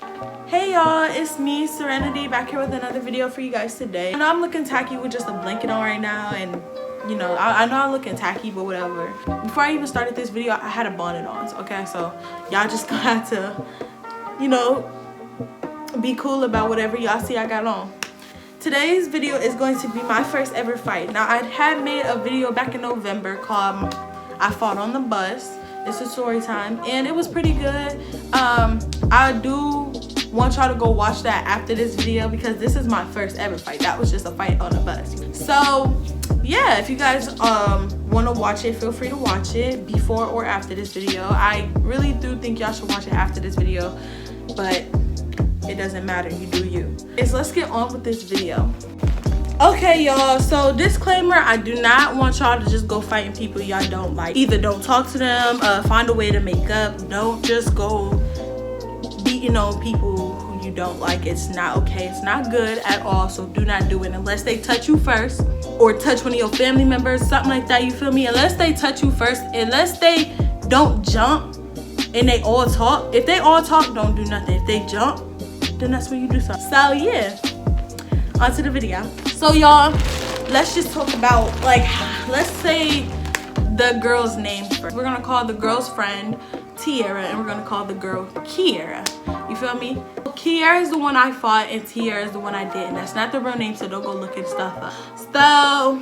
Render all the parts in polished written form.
Hey y'all, it's me, Serenity, back here with another video for you guys today. And I'm looking tacky with just a blanket on right now, and you know, I know I'm looking tacky, but whatever. Before I even started this video, I had a bonnet on, okay? So y'all just gonna have to, you know, be cool about whatever y'all see I got on. Today's video is going to be my first ever fight. Now, I had made a video back in November called I Fought on the Bus. It's a story time, and it was pretty good. I do want y'all to go watch that after this video because this is my first ever fight. That was just a fight on the bus. So yeah, if you guys want to watch it, feel free to watch it before or after this video. I really do think y'all should watch it after this video, but it doesn't matter, you do you. So let's get on with this video. Okay y'all, so disclaimer, I do not want y'all to just go fighting people y'all don't like. Either don't talk to them, find a way to make up. Don't just go beating on people who you don't like. It's not okay, it's not good at all. So do not do it unless they touch you first, or touch one of your family members, something like that, you feel me? Unless they touch you first, unless they don't jump and they all talk. If they all talk, don't do nothing. If they jump, then that's when you do something. So yeah, on to the video. So y'all, let's just talk about, like, let's say the girl's name first. We're gonna call the girl's friend Tiara, and we're gonna call the girl Kiara. You feel me? Kiara is the one I fought, and Tiara is the one I didn't. That's not the real name, so don't go looking stuff up. So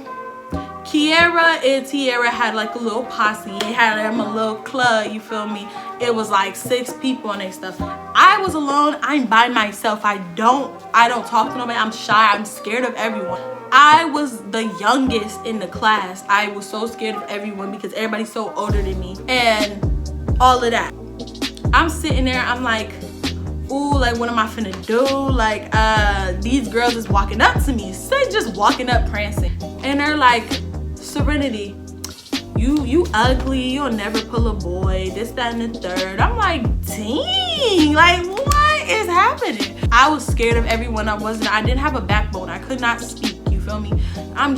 Kiara and Tiara had like a little posse. They had them a little club, you feel me? It was like 6 people and they stuff. I was alone. I'm by myself. I don't talk to nobody. I'm shy. I'm scared of everyone. I was the youngest in the class. I was so scared of everyone because everybody's so older than me and all of that. I'm sitting there. I'm like, ooh, like, what am I finna do? Like, these girls is walking up to me. They just walking up prancing. And they're like, Serenity, you ugly, you'll never pull a boy, this, that, and the third. I'm like, dang, like, what is happening? I was scared of everyone. I didn't have a backbone. I could not speak, you feel me? I'm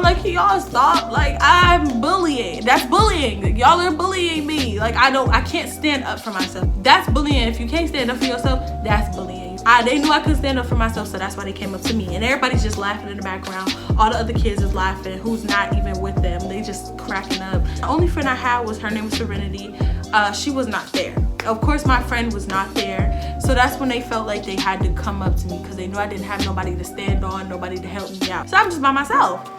like, y'all stop. Like, I'm bullying. That's bullying. Y'all are bullying me. Like, I can't stand up for myself. That's bullying. If you can't stand up for yourself, that's bullying. They knew I couldn't stand up for myself, so that's why they came up to me. And everybody's just laughing in the background. All the other kids is laughing, who's not even with them. They just cracking up. The only friend I had was, her name was Serenity. She was not there. Of course, my friend was not there. So that's when they felt like they had to come up to me because they knew I didn't have nobody to stand on, nobody to help me out. So I'm just by myself.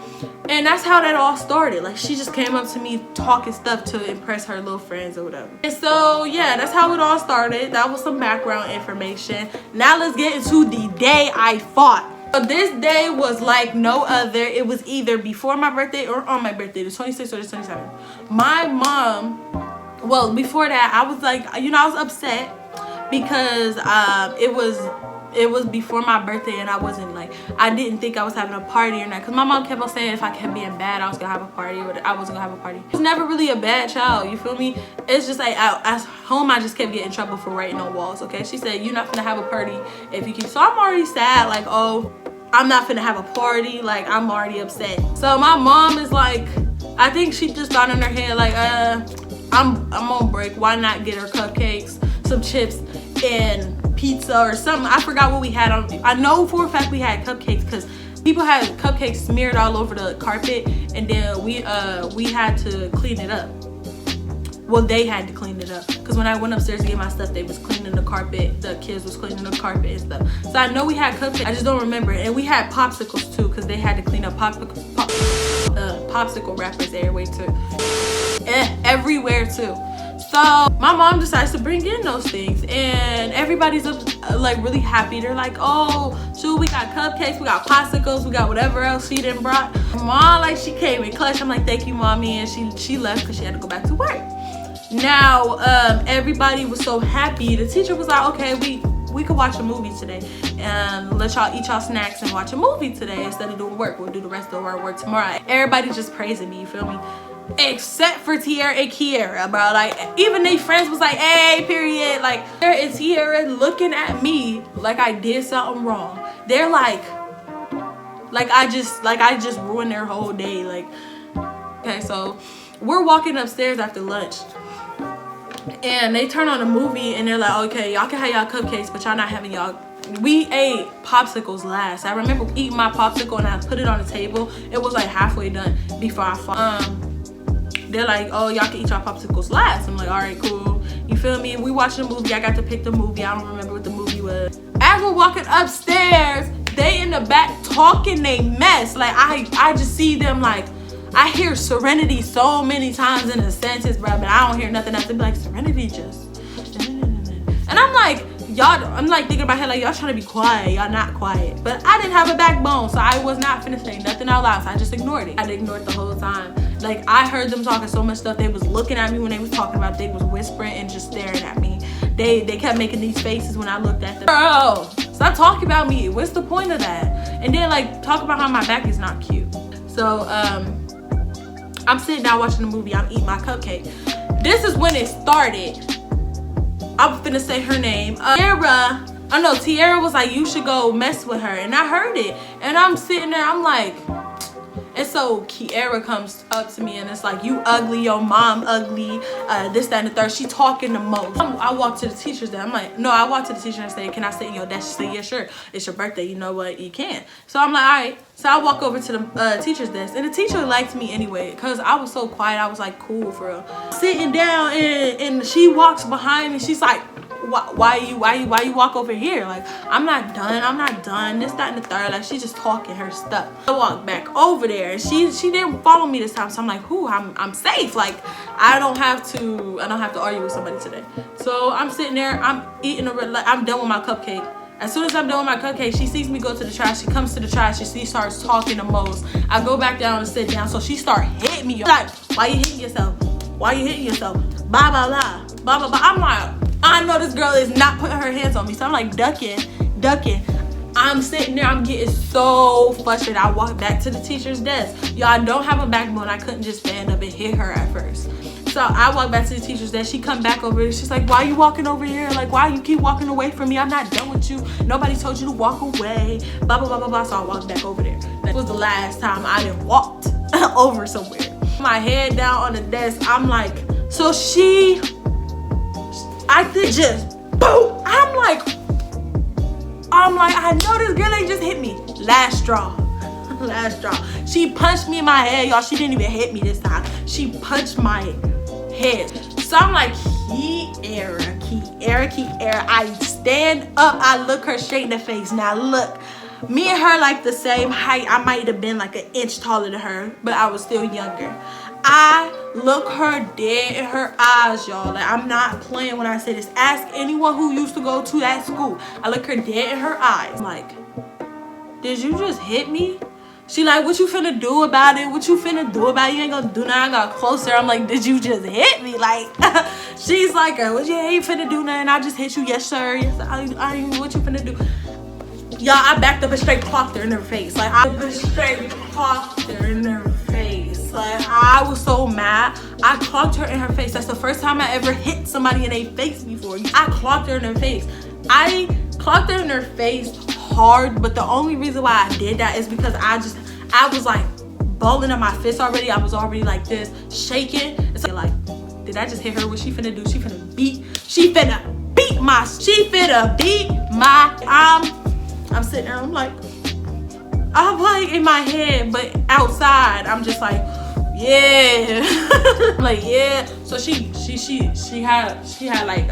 And that's how that all started. Like, she just came up to me talking stuff to impress her little friends or whatever. And so yeah, that's how it all started. That was some background information. Now let's get into the day I fought. So this day was like no other. It was either before my birthday or on my birthday, the 26th or the 27th. My mom, well, before that, I was like, you know, I was upset because it was before my birthday, and I didn't think I was having a party or not, because my mom kept on saying if I kept being bad, I was gonna have a party, or I wasn't gonna have a party. I was never really a bad child, you feel me? It's just like at home I just kept getting in trouble for writing on walls, okay? She said, you're not gonna have a party if you keep. So I'm already sad, like, oh, I'm not finna have a party, like, I'm already upset. So my mom is like, I think she just thought in her head, like, I'm on break, why not get her cupcakes, some chips, and pizza or something. I forgot what we had on. I know for a fact we had cupcakes because people had cupcakes smeared all over the carpet, and then we had to clean it up. Well, they had to clean it up because when I went upstairs to get my stuff, they was cleaning the carpet. The kids was cleaning the carpet and stuff. So I know we had cupcakes. I just don't remember it. And we had popsicles too because they had to clean up popsicle wrappers everywhere too. So my mom decides to bring in those things, and everybody's like really happy. They're like, oh shoot, we got cupcakes, we got popsicles, we got whatever else she done brought. Mom, like, she came in clutch. I'm like, thank you, mommy, and she left because she had to go back to work. Now everybody was so happy. The teacher was like, okay, we could watch a movie today and let y'all eat y'all snacks and watch a movie today instead of doing work. We'll do the rest of our work tomorrow. Everybody's just praising me, you feel me? Except for Tiara and Kiara, bro. Like, even they friends was like, hey, period. Like, Tiara and Tiara looking at me like I did something wrong. They're like I just ruined their whole day. Like, okay, so we're walking upstairs after lunch. And they turn on a movie and they're like, okay, y'all can have y'all cupcakes, but y'all not having y'all. We ate popsicles last. I remember eating my popsicle and I put it on the table. It was like halfway done before I fall. They're like, oh, y'all can eat y'all popsicles last. I'm like, all right, cool. You feel me? We watched the movie. I got to pick the movie. I don't remember what the movie was. As we're walking upstairs, they in the back talking they mess. Like, I just see them like, I hear Serenity so many times in a sentence, bro, but I don't hear nothing else. They be like, Serenity just. And I'm like, y'all, I'm like thinking about her like, y'all trying to be quiet. Y'all not quiet. But I didn't have a backbone, so I was not finna say nothing out loud. So I just ignored it. I ignored it the whole time. Like, I heard them talking so much stuff. They was looking at me when they was talking about it. They was whispering and just staring at me. They kept making these faces when I looked at them. Girl, stop talking about me. What's the point of that? And then like talk about how my back is not cute. So I'm sitting down watching the movie. I'm eating my cupcake. This is when it started. I'm finna say her name. Tiara. Oh no, Tiara was like, you should go mess with her. And I heard it. And I'm sitting there, I'm like, and so Kiara comes up to me and it's like, you ugly, your mom ugly, this, that, and the third. She talking the most. I walked to the teacher's desk. I'm like, no, I walked to the teacher and said, can I sit in your desk? She said, yeah, sure. It's your birthday. You know what? You can. So I'm like, all right. So I walk over to the teacher's desk. And the teacher liked me anyway because I was so quiet. I was like, cool for real. Sitting down and she walks behind me. She's like, why you walk over here? Like, I'm not done, this, that, and the third. Like, she just talking her stuff. I walked back over there and she didn't follow me this time. So I'm like, whoo, I'm safe. Like, I don't have to argue with somebody today. So I'm sitting there, I'm eating I'm done with my cupcake. As soon as I'm done with my cupcake, she sees me go to the trash. She comes to the trash and she starts talking the most. I go back down and sit down. So she start hitting me. Like, why you hitting yourself? Why you hitting yourself? Blah, blah, blah, blah, blah, blah. I'm like, I know this girl is not putting her hands on me. So I'm like ducking. I'm sitting there, I'm getting so frustrated. I walked back to the teacher's desk. Y'all don't have a backbone. I couldn't just stand up and hit her at first. So I walked back to the teacher's desk. She come back over here. She's like, why are you walking over here? Like, why you keep walking away from me? I'm not done with you. Nobody told you to walk away. Blah, blah, blah, blah, blah. So I walked back over there. That was the last time I done walked over somewhere. My head down on the desk. I'm like, so I could just boom. I'm like, I know this girl ain't just hit me. Last straw. She punched me in my head, y'all. She didn't even hit me this time. She punched my head. So I'm like, Kiara. I stand up, I look her straight in the face. Now look, me and her like the same height. I might have been like an inch taller than her, but I was still younger. I look her dead in her eyes, y'all. Like, I'm not playing when I say this. Ask anyone who used to go to that school. I look her dead in her eyes. I'm like, did you just hit me? She like, what you finna do about it? What you finna do about it? You ain't gonna do nothing. I got closer. I'm like, did you just hit me? Like, she's like, what you ain't finna do nothing. I just hit you. Yes, sir. Yes, I what you finna do? Y'all, I backed up and straight clocked her in her face. Like, I straight clocked her in her face. Like, I was so mad. I clocked her in her face. That's the first time I ever hit somebody in their face before. I clocked her in her face. I clocked her in her face hard, but the only reason why I did that is because I was like balling up my fist already. I was already like this, shaking. It's like, did I just hit her? What she finna do? She finna beat my, I'm sitting there, I'm like in my head, but outside, I'm just like, yeah. Like, yeah. So she had like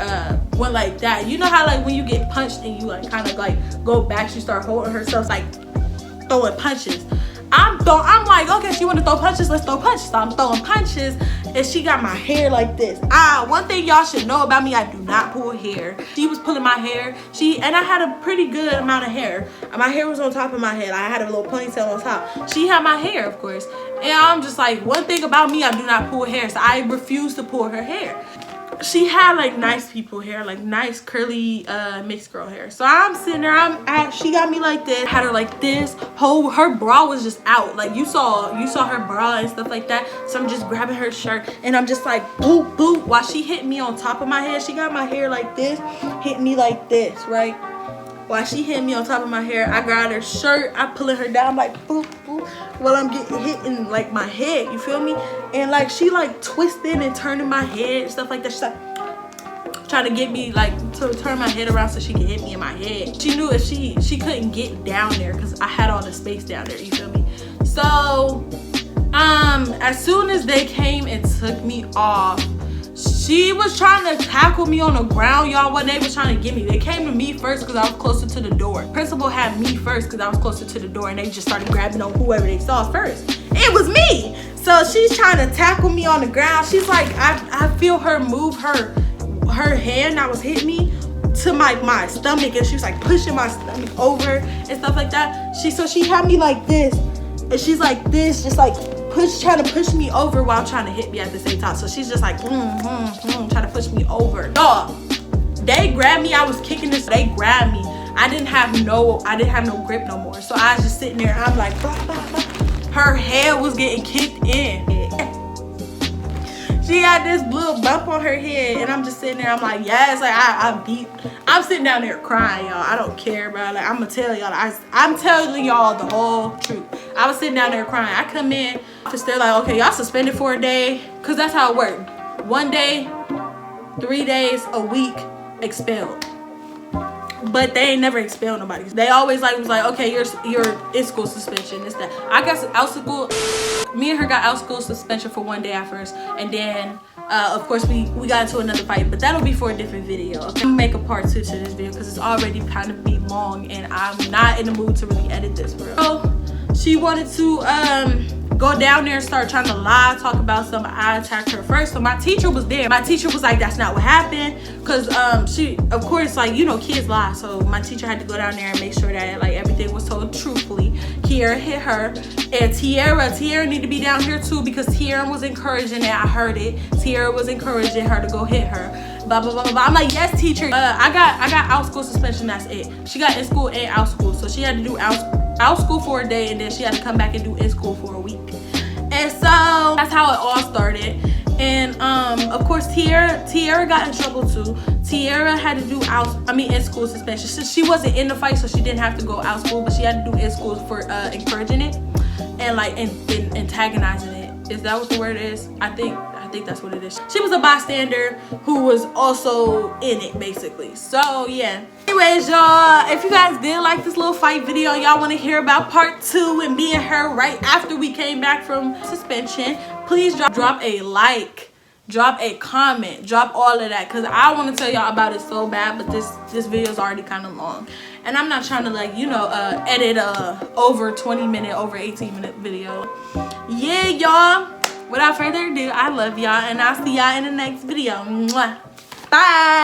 went like that. You know how like when you get punched and you like kind of like go back, she start holding herself like throwing punches. I'm like, okay, she want to throw punches, let's throw punches. So I'm throwing punches and she got my hair like this. One thing y'all should know about me, I do not pull hair. She was pulling my hair. And I had a pretty good amount of hair. My hair was on top of my head. I had a little ponytail on top. She had my hair, of course. And I'm just like, one thing about me, I do not pull hair. So I refuse to pull her hair. She had like nice people hair, like nice curly mixed girl hair. So I'm sitting there, she got me like this, had her like this. Her bra was just out. Like you saw her bra and stuff like that. So I'm just grabbing her shirt and I'm just like boop boop while she hit me on top of my head. She got my hair like this, hit me like this, right? While she hit me on top of my hair, I grabbed her shirt, I pulling her down like boop boop while I'm getting hit in like my head, you feel me? And like she like twisting and turning my head and stuff like that. She's like, trying to get me like to turn my head around so she could hit me in my head. She knew if she couldn't get down there because I had all the space down there, you feel me? So as soon as they came and took me off, she was trying to tackle me on the ground, y'all. When they was trying to get me, they came to me first because I was closer to the door. Principal had me first because I was closer to the door, and they just started grabbing on whoever they saw first. It was me. So she's trying to tackle me on the ground. She's like, I feel her move her hand that was hitting me to my stomach, and she was like pushing my stomach over and stuff like that. So she had me like this, and she's like this, just like trying to push me over while trying to hit me at the same time. So she's just like trying to push me over. Dog, they grabbed me. I was kicking this. They grabbed me. I didn't have no grip no more. So I was just sitting there. I'm like, bah, bah, bah. Her head was getting kicked in. She had this little bump on her head, and I'm just sitting there. I'm like, yes, like I'm sitting down there crying, y'all. I don't care, bro. Like, I'm gonna tell y'all. I'm telling y'all the whole truth. I was sitting down there crying. I come in, they're like, okay, y'all suspended for a day, cause that's how it worked. 1 day, 3 days, a week, expelled. But they ain't never expelled nobody. They always was like, okay, you're in school suspension. It's that. I got out school. Me and her got out school suspension for 1 day at first, and then of course we got into another fight. But that'll be for a different video. Okay? I'm gonna make a part 2 to this video because it's already kind of be long, and I'm not in the mood to really edit this for real. So she wanted to go down there and start trying to lie, talk about something. I attacked her first. So my teacher was there. My teacher was like, that's not what happened. Cause she, of course, like, you know, kids lie. So my teacher had to go down there and make sure that like everything was told truthfully. Kiera hit her. And Tiara needed to be down here too because Tiara was encouraging it. I heard it. Tiara was encouraging her to go hit her. Blah, blah, blah, blah, blah. I'm like, yes, teacher. I got out school suspension, that's it. She got in school and out school. So she had to do out school for a day, and then she had to come back and do in school for a week. And so that's how it all started. And of course Tiara got in trouble too. Tiara had to do in school suspension. She wasn't in the fight, so she didn't have to go out school, but she had to do in school for encouraging it and like antagonizing it. Is that what the word is? I think that's what it is. She was a bystander who was also in it, basically. So yeah. Anyways, y'all, if you guys did like this little fight video, y'all want to hear about part 2 and me and her right after we came back from suspension, please drop a like, drop a comment, drop all of that, because I want to tell y'all about it so bad, but this video is already kind of long, and I'm not trying to, like, you know, edit a over 20 minute, over 18 minute video. Yeah, y'all, without further ado, I love y'all, and I'll see y'all in the next video. Mwah. Bye.